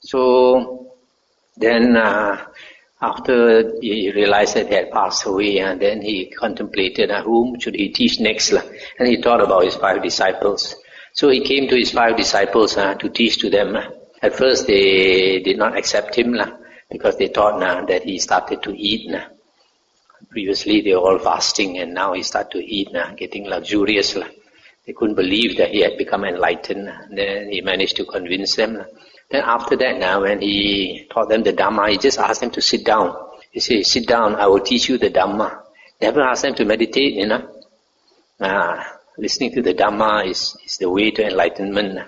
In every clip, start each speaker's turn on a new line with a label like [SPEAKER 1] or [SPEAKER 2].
[SPEAKER 1] So then after he realized that he had passed away, and then he contemplated whom should he teach next, and he thought about his 5 disciples. So he came to his 5 disciples to teach to them. At first they did not accept him because they thought that he started to eat. Previously they were all fasting, and now he started to eat, getting luxurious. They couldn't believe that he had become enlightened. Then he managed to convince them. Then after that, when he taught them the Dhamma, he just asked them to sit down. He said, sit down, I will teach you the Dhamma. Never asked them to meditate, listening to the Dhamma is the way to enlightenment.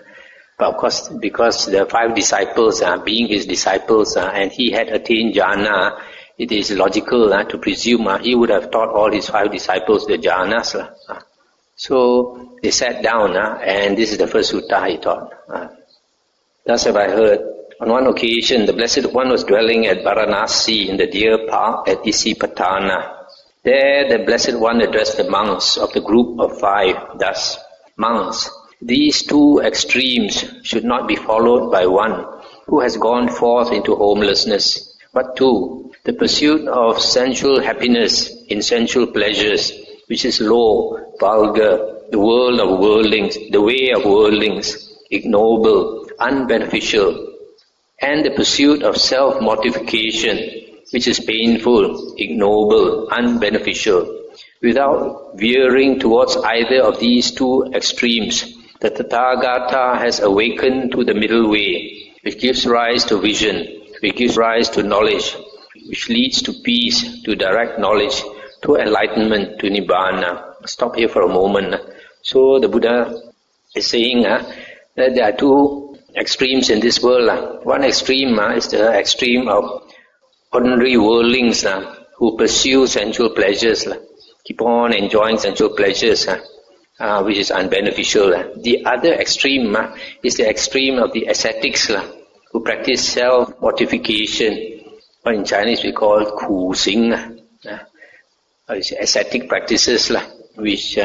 [SPEAKER 1] But of course, because the 5 disciples, being his disciples, and he had attained jhana, it is logical to presume he would have taught all his 5 disciples the jhanas. So they sat down, and this is the first sutta he taught. Thus have I heard, on one occasion, the Blessed One was dwelling at Varanasi in the deer park at Isipatana. There the Blessed One addressed the monks of the group of 5 thus, monks, these 2 extremes should not be followed by one who has gone forth into homelessness, but 2, the pursuit of sensual happiness in sensual pleasures, which is low, vulgar, the world of worldlings, the way of worldlings, ignoble, unbeneficial, and the pursuit of self-mortification, which is painful, ignoble, unbeneficial. Without veering towards either of these 2 extremes, the Tathagata has awakened to the middle way, which gives rise to vision, which gives rise to knowledge, which leads to peace, to direct knowledge, to enlightenment, to Nibbana. Stop here for a moment. So the Buddha is saying that there are 2 extremes in this world. One extreme is the extreme of ordinary worldlings who pursue sensual pleasures, keep on enjoying sensual pleasures, which is unbeneficial. The other extreme is the extreme of the ascetics who practice self-mortification, or in Chinese we call ku sing, ascetic practices which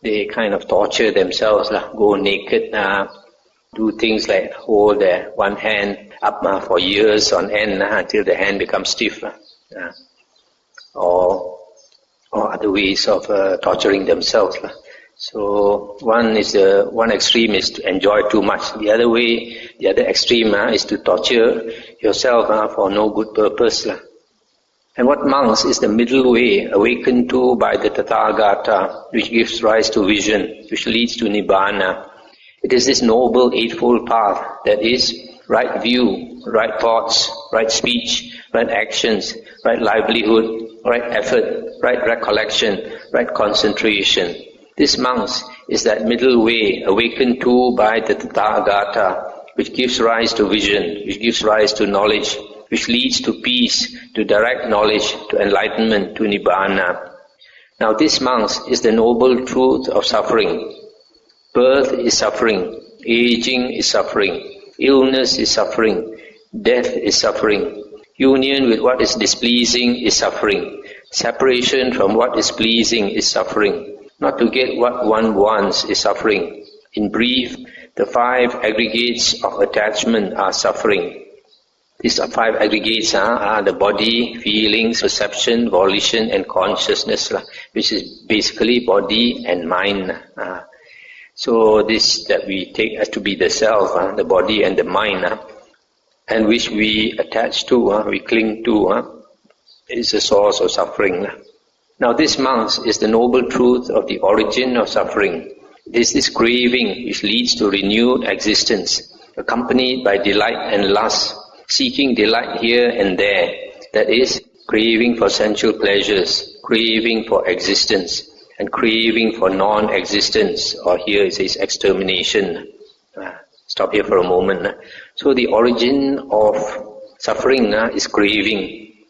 [SPEAKER 1] they kind of torture themselves, go naked, do things like hold their one hand up for years on end until the hand becomes stiff, or other ways of torturing themselves. So one extreme is to enjoy too much. The other extreme is to torture yourself for no good purpose. And what monks is the middle way awakened to by the Tathagata, which gives rise to vision, which leads to Nibbana. It is this noble eightfold path, that is, right view, right thoughts, right speech, right actions, right livelihood, right effort, right recollection, right concentration. This monks is that middle way awakened to by the Tathagata, which gives rise to vision, which gives rise to knowledge, which leads to peace, to direct knowledge, to enlightenment, to Nibbana. Now this monks is the noble truth of suffering. Birth is suffering, aging is suffering, illness is suffering, death is suffering, union with what is displeasing is suffering, separation from what is pleasing is suffering, not to get what one wants is suffering. In brief, the 5 aggregates of attachment are suffering. These 5 aggregates are the body, feelings, perception, volition and consciousness, which is basically body and mind. So this that we take as to be the self, the body and the mind, and which we attach to, we cling to, is the source of suffering. Now this, monks, is the noble truth of the origin of suffering. It is this craving which leads to renewed existence, accompanied by delight and lust, seeking delight here and there, that is, craving for sensual pleasures, craving for existence, and craving for non-existence, or here it says extermination. Stop here for a moment. So the origin of suffering is craving.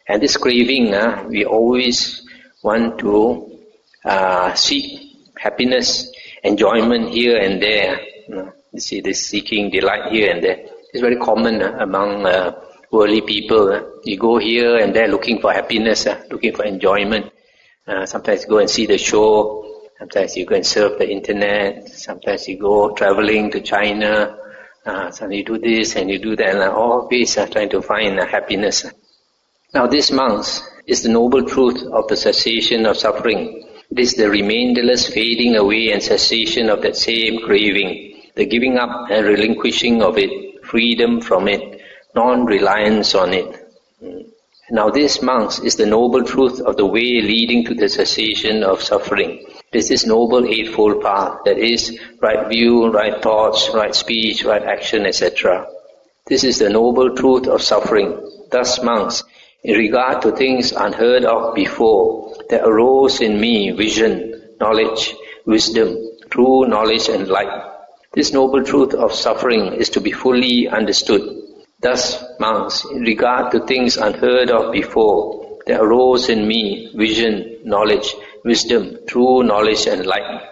[SPEAKER 1] And this craving, we always want to seek happiness, enjoyment here and there. You see, this seeking delight here and there. It's very common among worldly people. You go here and there looking for happiness, looking for enjoyment. Sometimes you go and see the show, sometimes you go and surf the internet, sometimes you go traveling to China, So you do this and you do that, and always trying to find happiness. Now this, monks, is the noble truth of the cessation of suffering. It is the remainderless fading away and cessation of that same craving, the giving up and relinquishing of it, freedom from it, non-reliance on it. Now this, monks, is the noble truth of the way leading to the cessation of suffering. It is this noble eightfold path, that is, right view, right thoughts, right speech, right action, etc. This is the noble truth of suffering. Thus, monks, in regard to things unheard of before, there arose in me vision, knowledge, wisdom, true knowledge and light. This noble truth of suffering is to be fully understood. Thus, monks, in regard to things unheard of before, there arose in me vision, knowledge, wisdom, true knowledge and light.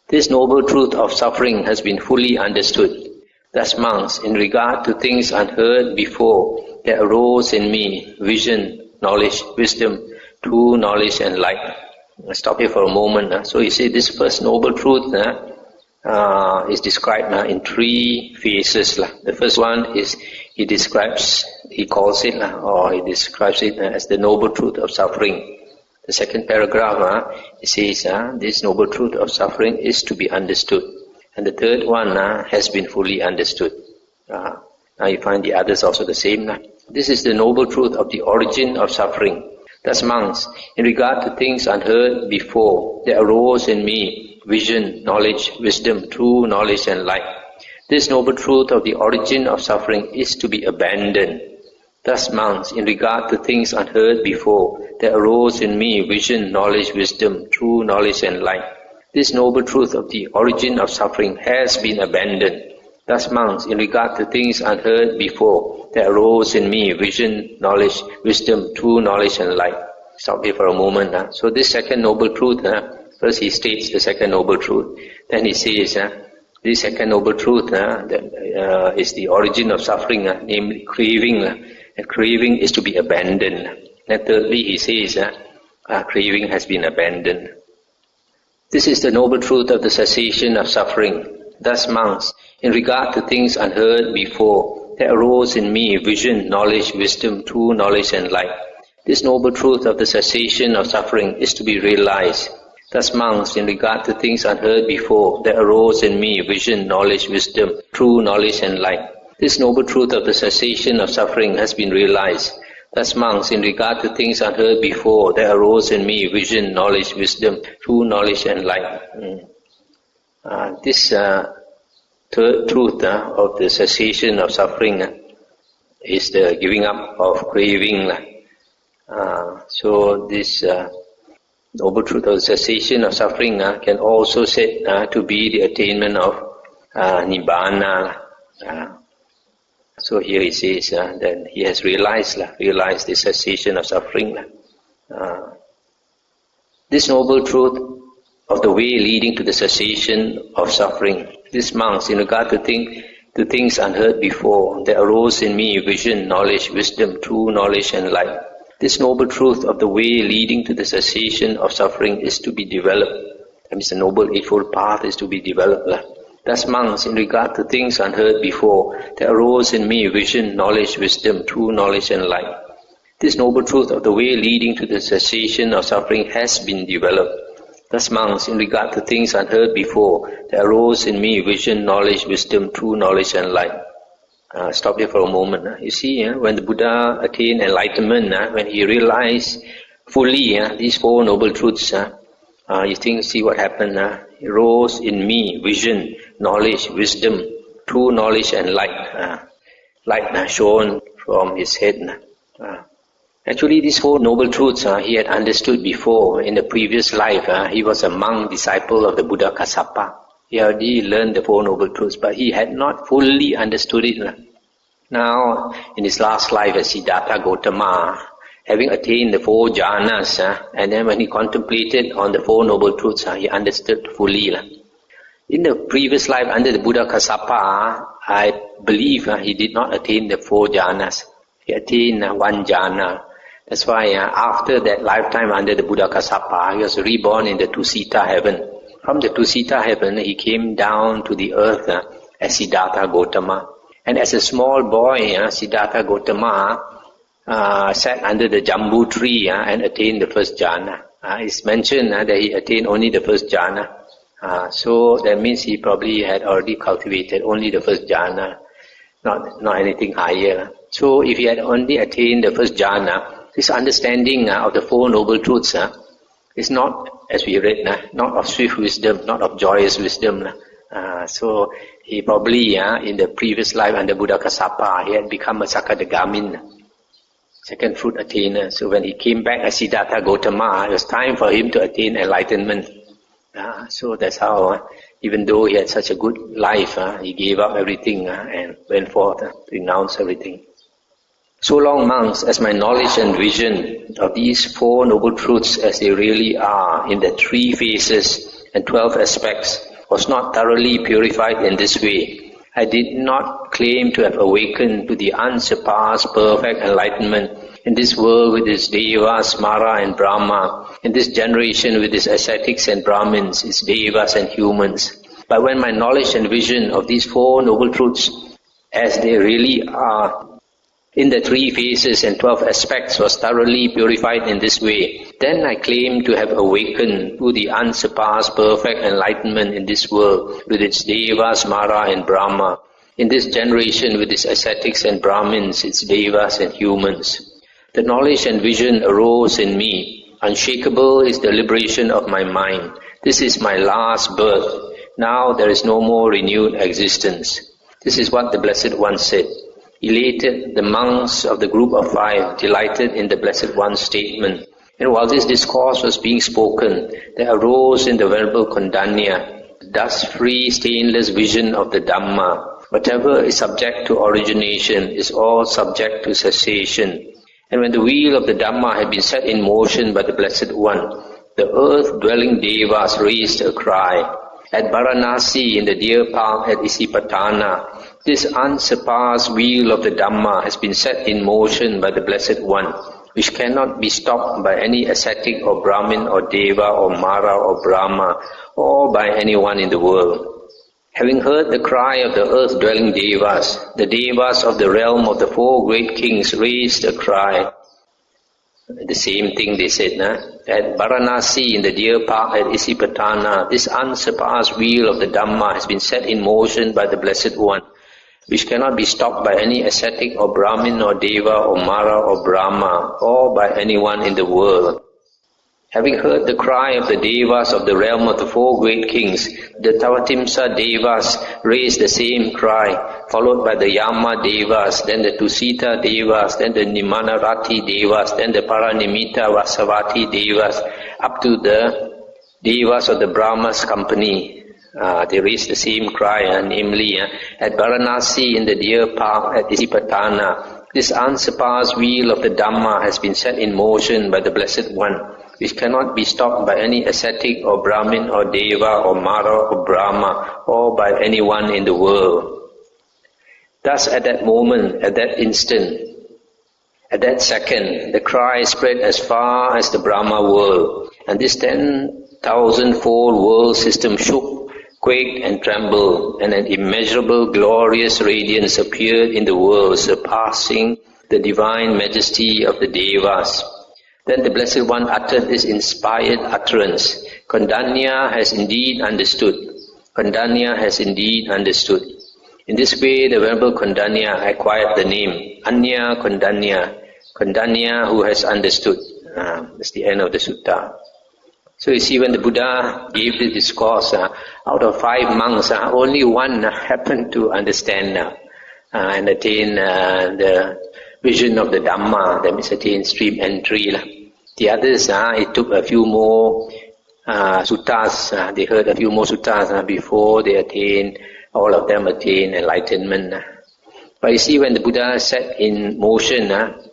[SPEAKER 1] This noble truth of suffering has been fully understood. Thus, monks, in regard to things unheard before, there arose in me vision, knowledge, wisdom, true knowledge and light. I'll stop here for a moment. So you see, this first noble truth is described in three phases. The first one is he describes it as the noble truth of suffering. The second paragraph, it says this noble truth of suffering is to be understood. And the third one has been fully understood. Now you find the others also the same. This is the noble truth of the origin of suffering. Thus, monks, in regard to things unheard before, there arose in me vision, knowledge, wisdom, true knowledge and light. This noble truth of the origin of suffering is to be abandoned. Thus, monks, in regard to things unheard before, there arose in me vision, knowledge, wisdom, true knowledge and light. This noble truth of the origin of suffering has been abandoned. Thus, monks, in regard to things unheard before, there arose in me vision, knowledge, wisdom, true knowledge and light. Stop here for a moment. So this second noble truth, first he states the second noble truth. Then he says, this second noble truth that is the origin of suffering, namely craving. And craving is to be abandoned. And thirdly, he says, craving has been abandoned. This is the noble truth of the cessation of suffering. Thus, monks, in regard to things unheard before, there arose in me vision, knowledge, wisdom, true knowledge and light. This noble truth of the cessation of suffering is to be realized. Thus, monks, in regard to things unheard before, there arose in me vision, knowledge, wisdom, true knowledge and light. This noble truth of the cessation of suffering has been realized. Thus, monks, in regard to things unheard before, there arose in me vision, knowledge, wisdom, true knowledge and light. This third truth of the cessation of suffering is the giving up of craving. So this noble truth of the cessation of suffering can also said to be the attainment of nibbana. So here he says that he has realized the cessation of suffering. This noble truth of the way leading to the cessation of suffering. This, monks, in regard to things unheard before, there arose in me vision, knowledge, wisdom, true knowledge and light. This noble truth of the way leading to the cessation of suffering is to be developed. That means the noble eightfold path is to be developed. Thus, monks, in regard to things unheard before, there arose in me vision, knowledge, wisdom, true knowledge and light. This noble truth of the way leading to the cessation of suffering has been developed. Thus, monks, in regard to things unheard before, there arose in me vision, knowledge, wisdom, true knowledge and light. Stop here for a moment. You see, when the Buddha attained enlightenment, when he realized fully these four noble truths, see what happened. It rose in me vision, knowledge, wisdom, true knowledge and light. Light shone from his head. Actually, these four noble truths he had understood before. In the previous life, he was a monk disciple of the Buddha Kassapa. He already learned the four noble truths, but he had not fully understood it. Now, in his last life as Siddhartha Gautama, having attained the four jhanas, and then when he contemplated on the four noble truths, he understood fully. In the previous life under the Buddha Kassapa, I believe he did not attain the four jhanas. He attained one jhana. That's why after that lifetime under the Buddha Kassapa, he was reborn in the Tusita heaven. From the Tusita heaven, he came down to the earth as Siddhartha Gautama. And as a small boy, Siddhartha Gautama sat under the jambu tree and attained the first jhana. It's mentioned that he attained only the first jhana. So that means he probably had already cultivated only the first jhana, not anything higher. So if he had only attained the first jhana, his understanding of the Four Noble Truths is not, as we read, not of swift wisdom, not of joyous wisdom. So he probably, in the previous life under Buddha Kassapa, he had become a Sakadagamin, second fruit attainer. So when he came back as Siddhartha Gautama, it was time for him to attain enlightenment. So that's how, even though he had such a good life, he gave up everything and went forth to renounce everything. So long, monks, as my knowledge and vision of these Four Noble Truths as they really are in their 3 phases and 12 aspects was not thoroughly purified in this way, I did not claim to have awakened to the unsurpassed perfect enlightenment in this world with its Devas, Mara and Brahma, in this generation with its ascetics and Brahmins, its Devas and humans. But when my knowledge and vision of these Four Noble Truths as they really are in the 3 phases and 12 aspects was thoroughly purified in this way, then I claim to have awakened to the unsurpassed perfect enlightenment in this world with its Devas, Mara and Brahma, in this generation with its ascetics and Brahmins, its Devas and humans. The knowledge and vision arose in me. Unshakable is the liberation of my mind. This is my last birth. Now there is no more renewed existence. This is what the Blessed One said. Elated, the monks of the group of 5 delighted in the Blessed One's statement. And while this discourse was being spoken, there arose in the Venerable Kondanya the dust-free, stainless vision of the Dhamma. Whatever is subject to origination is all subject to cessation. And when the wheel of the Dhamma had been set in motion by the Blessed One, the earth-dwelling Devas raised a cry. At Varanasi, in the deer park at Isipatana, this unsurpassed wheel of the Dhamma has been set in motion by the Blessed One, which cannot be stopped by any ascetic or Brahmin or Deva or Mara or Brahma, or by anyone in the world. Having heard the cry of the earth-dwelling Devas, the Devas of the realm of the 4 great kings raised a cry. The same thing they said, At Varanasi, in the deer park at Isipatana, this unsurpassed wheel of the Dhamma has been set in motion by the Blessed One, which cannot be stopped by any ascetic or Brahmin or Deva or Mara or Brahma, or by anyone in the world. Having heard the cry of the Devas of the realm of the 4 great kings, the Tavatimsa Devas raised the same cry, followed by the Yama Devas, then the Tusita Devas, then the Nimanarati Devas, then the Paranimita Vasavati Devas, up to the Devas of the Brahma's company. They raised the same cry, namely, at Varanasi in the deer park at Isipatana, this unsurpassed wheel of the Dhamma has been set in motion by the Blessed One, which cannot be stopped by any ascetic or Brahmin or Deva or Mara or Brahma, or by anyone in the world. Thus at that moment, at that instant, at that second, the cry spread as far as the Brahma world, and this 10,000-fold world system shook, quaked and trembled, and an immeasurable glorious radiance appeared in the world, surpassing the divine majesty of the Devas. Then the Blessed One uttered this inspired utterance. Kondanya has indeed understood. Kondanya has indeed understood. In this way, the Venerable Kondanya acquired the name Anya Kondanya. Kondanya who has understood. That's the end of the sutta. So you see, when the Buddha gave the discourse, out of 5 monks, only one happened to understand and attain the vision of the Dhamma, that means attain stream entry. The others, it took a few more suttas, they heard a few more suttas before they attained, all of them attained enlightenment. But you see, when the Buddha set in motion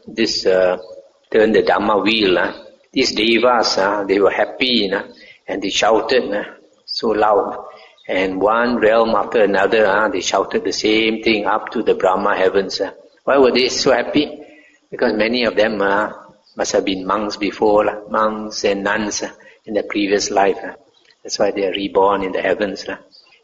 [SPEAKER 1] this turned the Dhamma wheel, these Devas, they were happy and they shouted so loud. And one realm after another, they shouted the same thing up to the Brahma heavens. Why were they so happy? Because many of them must have been monks before, monks and nuns in their previous life. That's why they are reborn in the heavens.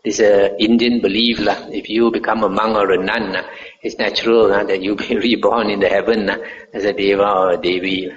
[SPEAKER 1] This Indian belief, if you become a monk or a nun, it's natural that you be reborn in the heaven as a deva or a devi.